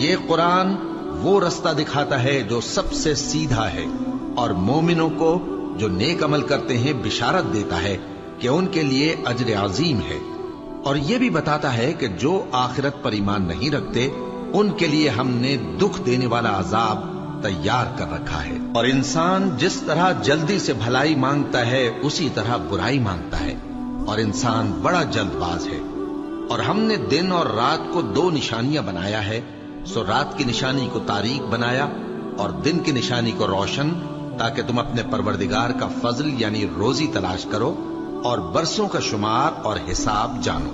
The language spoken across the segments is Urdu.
یہ قرآن وہ رستہ دکھاتا ہے جو سب سے سیدھا ہے، اور مومنوں کو جو نیک عمل کرتے ہیں بشارت دیتا ہے کہ ان کے لیے اجر عظیم ہے، اور یہ بھی بتاتا ہے کہ جو آخرت پر ایمان نہیں رکھتے ان کے لیے ہم نے دکھ دینے والا عذاب تیار کر رکھا ہے۔ اور انسان جس طرح جلدی سے بھلائی مانگتا ہے اسی طرح برائی مانگتا ہے، اور انسان بڑا جلد باز ہے۔ اور ہم نے دن اور رات کو دو نشانیاں بنایا ہے، سو رات کی نشانی کو تاریک بنایا اور دن کی نشانی کو روشن، تاکہ تم اپنے پروردگار کا فضل یعنی روزی تلاش کرو اور برسوں کا شمار اور حساب جانو۔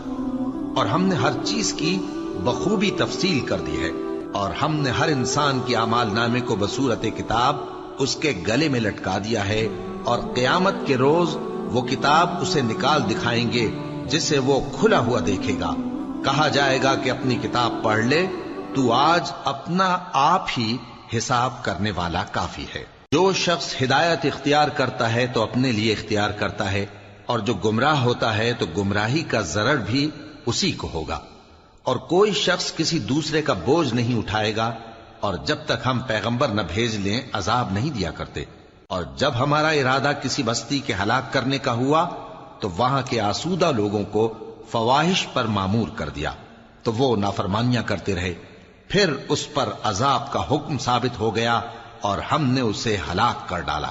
اور ہم نے ہر چیز کی بخوبی تفصیل کر دی ہے، اور ہم نے ہر انسان کی اعمال نامے کو بصورت کتاب اس کے گلے میں لٹکا دیا ہے، اور قیامت کے روز وہ کتاب اسے نکال دکھائیں گے جسے وہ کھلا ہوا دیکھے گا۔ کہا جائے گا کہ اپنی کتاب پڑھ لے، تو آج اپنا آپ ہی حساب کرنے والا کافی ہے۔ جو شخص ہدایت اختیار کرتا ہے تو اپنے لیے اختیار کرتا ہے، اور جو گمراہ ہوتا ہے تو گمراہی کا ضرر بھی اسی کو ہوگا۔ اور کوئی شخص کسی دوسرے کا بوجھ نہیں اٹھائے گا، اور جب تک ہم پیغمبر نہ بھیج لیں عذاب نہیں دیا کرتے۔ اور جب ہمارا ارادہ کسی بستی کے ہلاک کرنے کا ہوا تو وہاں کے آسودہ لوگوں کو فواحش پر مامور کر دیا، تو وہ نافرمانیاں کرتے رہے، پھر اس پر عذاب کا حکم ثابت ہو گیا اور ہم نے اسے ہلاک کر ڈالا۔